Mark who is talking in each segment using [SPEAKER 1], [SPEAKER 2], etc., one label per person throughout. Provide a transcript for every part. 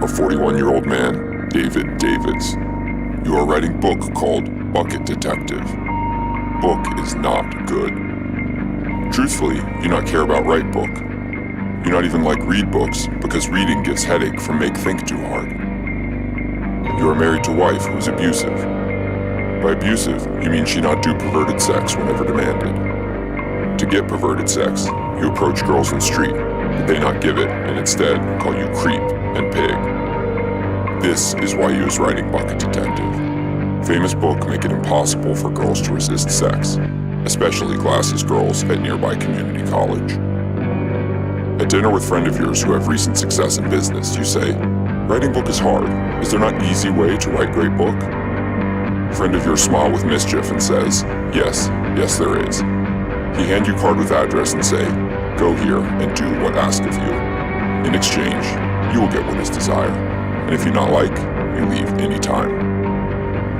[SPEAKER 1] a 41-year-old man, David Davids. You are writing a book called Bucket Detective. Book is not good. Truthfully, you not care about write book. You not even like read books because reading gives headache from make think too hard. You are married to wife who is abusive. By abusive, you mean she not do perverted sex whenever demanded. To get perverted sex, you approach girls in street, but they not give it and instead call you creep and pig. This is why you is writing Bucket Detective. Famous book make it impossible for girls to resist sex, especially classes girls at nearby community college. At dinner with friend of yours who have recent success in business, you say, "Writing book is hard. Is there not easy way to write great book?" Friend of yours smile with mischief and says, yes there is. He hand you card with address and say, "Go here and do what asked of you." In exchange, you will get what is desire, and if you not like, you leave any time.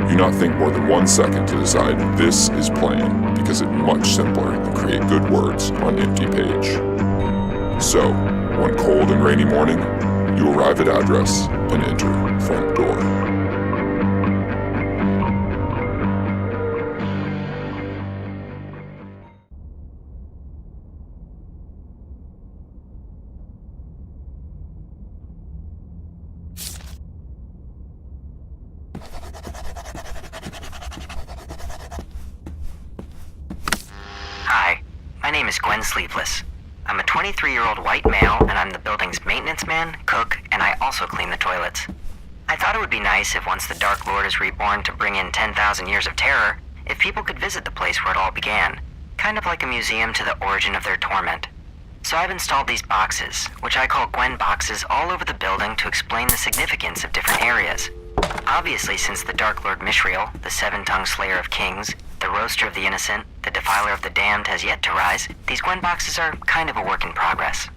[SPEAKER 1] You not think more than 1 second to decide this is plain because it's much simpler than create good words on empty page. So, one cold and rainy morning, you arrive at address and enter front door.
[SPEAKER 2] Hi, my name is Gwen Sleeveless. I'm a 23-year-old white male, and I'm the building's maintenance man, cook, and I also clean the toilets. I thought it would be nice if once the Dark Lord is reborn to bring in 10,000 years of terror, if people could visit the place where it all began, kind of like a museum to the origin of their torment. So I've installed these boxes, which I call Gwen boxes, all over the building to explain the significance of different areas. Obviously, since the Dark Lord Mishriel, the seven-tongued slayer of kings, the roaster of the innocent, the defiler of the damned has yet to rise, these Gwen boxes are kind of a work in progress.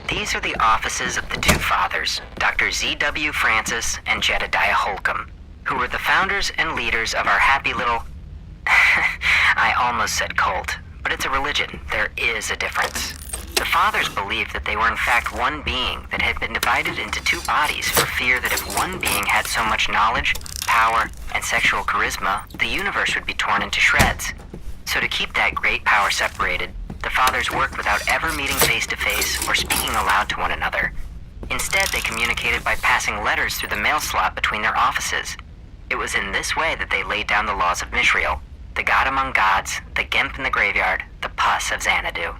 [SPEAKER 2] These are the offices of the two fathers, Dr. Z.W. Francis and Jedediah Holcomb, who were the founders and leaders of our happy little... I almost said cult, but it's a religion. There is a difference. The fathers believed that they were in fact one being that had been divided into two bodies for fear that if one being had so much knowledge, power, and sexual charisma, the universe would be torn into shreds. So to keep that great power separated, the fathers worked without ever meeting face-to-face or speaking aloud to one another. Instead, they communicated by passing letters through the mail slot between their offices. It was in this way that they laid down the laws of Mishriel, the god among gods, the gimp in the graveyard, the pus of Xanadu.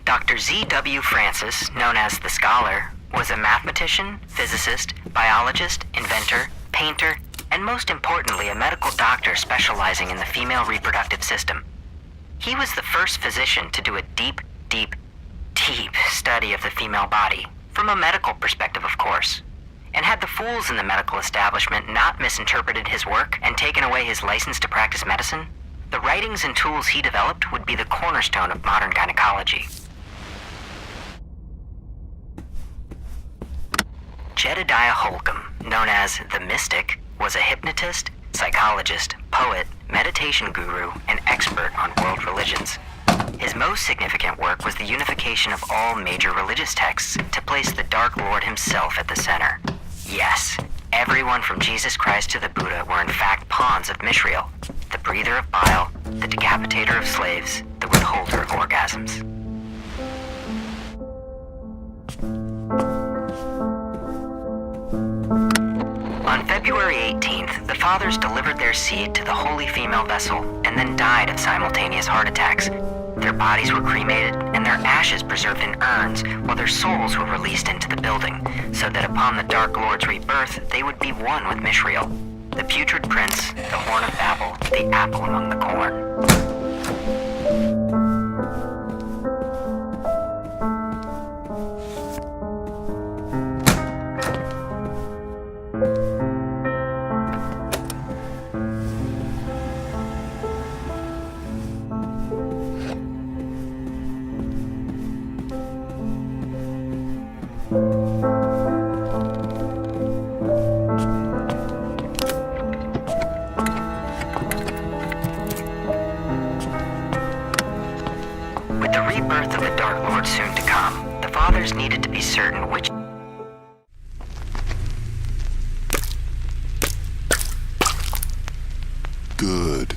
[SPEAKER 2] Dr. Z.W. Francis, known as the Scholar, was a mathematician, physicist, biologist, inventor, painter, and most importantly, a medical doctor specializing in the female reproductive system. He was the first physician to do a deep study of the female body, from a medical perspective, of course, and had the fools in the medical establishment not misinterpreted his work and taken away his license to practice medicine, the writings and tools he developed would be the cornerstone of modern gynecology. Jedediah Holcomb, known as the Mystic, was a hypnotist, psychologist, poet, meditation guru, and expert on world religions. His most significant work was the unification of all major religious texts to place the Dark Lord himself at the center. Yes, everyone from Jesus Christ to the Buddha were in fact pawns of Mishriel, the breather of bile, the decapitator of slaves, the withholder of orgasms. On February 18th, the fathers delivered their seed to the holy female vessel and then died of simultaneous heart attacks. Their bodies were cremated and their ashes preserved in urns while their souls were released into the building, so that upon the Dark Lord's rebirth, they would be one with Mishriel, the putrid prince, the horn of Babel, the apple among the corn. With the rebirth of the Dark Lord soon to come, the fathers needed to be certain which
[SPEAKER 1] Good.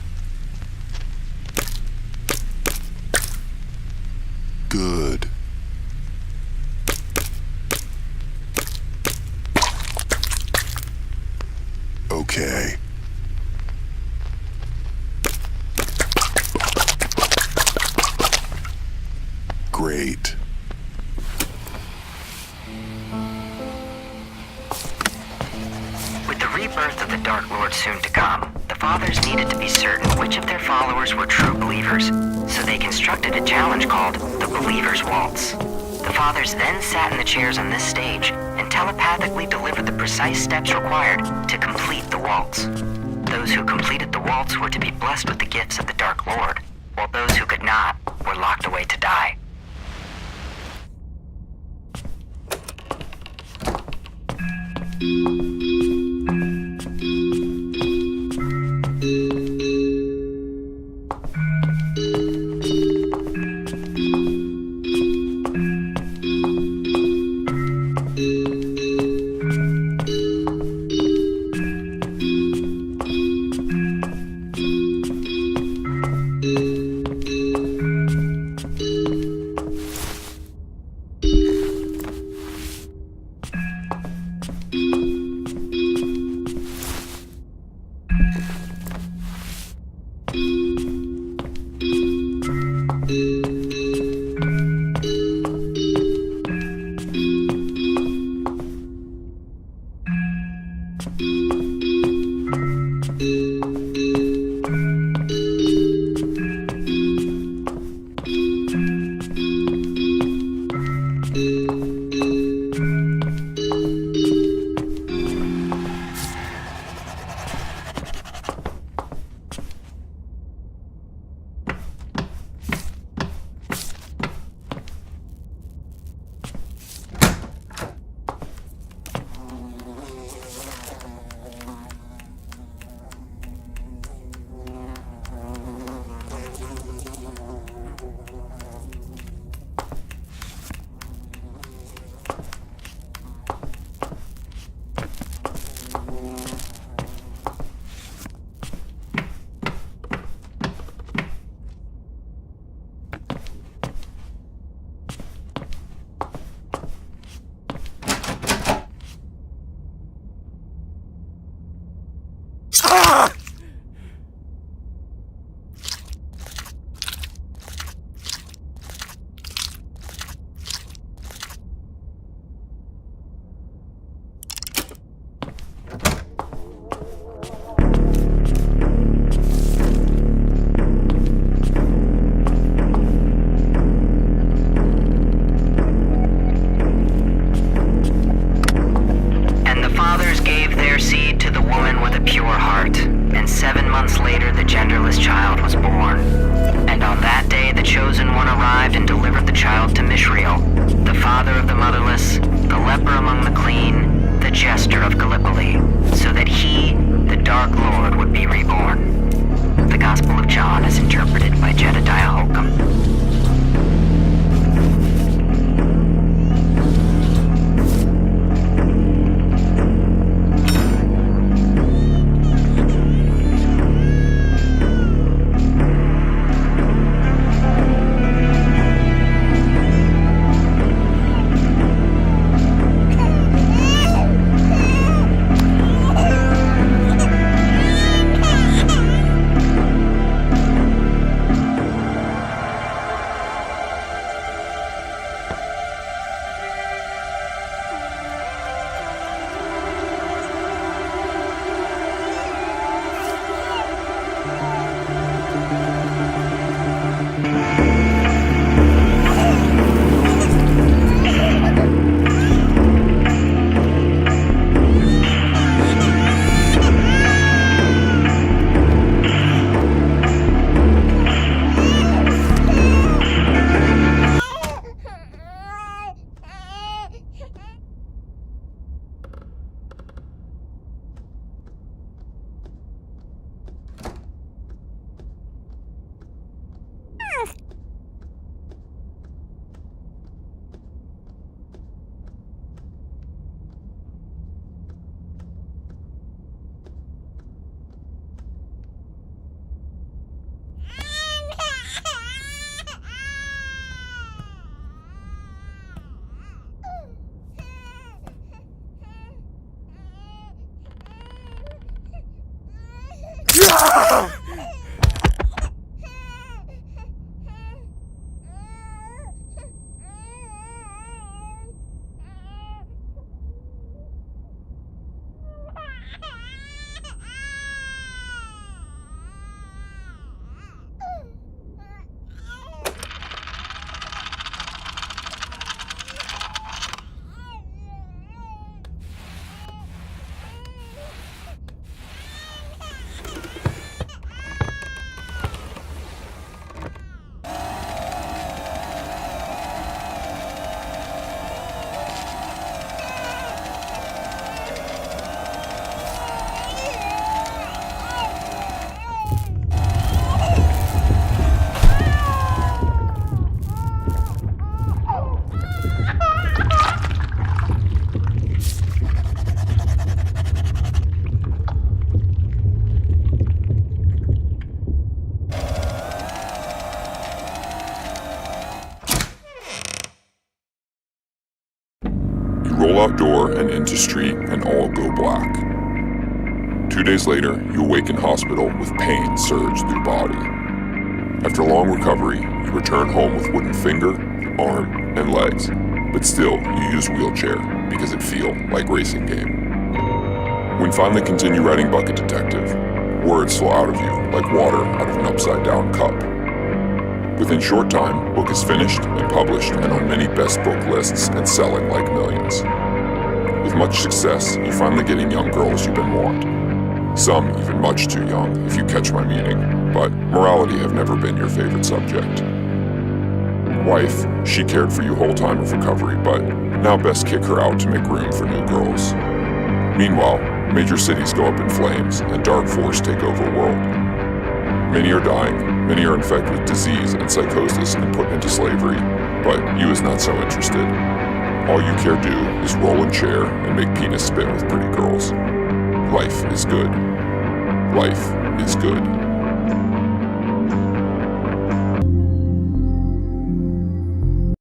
[SPEAKER 1] Good. Okay. Great.
[SPEAKER 2] With the rebirth of the Dark Lord soon to come, the fathers needed to be certain which of their followers were true believers, so they constructed a challenge called the Believer's Waltz. The fathers then sat in the chairs on this stage and telepathically delivered the precise steps required to complete the waltz. Those who completed the waltz were to be blessed with the gifts of the Dark Lord, while those who could not were locked away to die. leper among the clean, the jester of Gallipoli, so that he
[SPEAKER 1] out door and into street and all go black. 2 days later, you awake in hospital with pain surge through body. After long recovery, you return home with wooden finger, arm, and legs, but still you use wheelchair because it feel like racing game. When finally continue writing Bucket Detective, words flow out of you like water out of an upside-down cup. Within short time, book is finished and published and on many best book lists and selling like millions. With much success, you're finally getting young girls you've been want. Some even much too young, if you catch my meaning, but morality have never been your favorite subject. Wife, she cared for you whole time of recovery, but now best kick her out to make room for new girls. Meanwhile, major cities go up in flames and dark force take over world. Many are dying, many are infected with disease and psychosis and put into slavery, but you is not so interested. All you care do is roll in chair and make penis spit with pretty girls. Life is good. Life is good.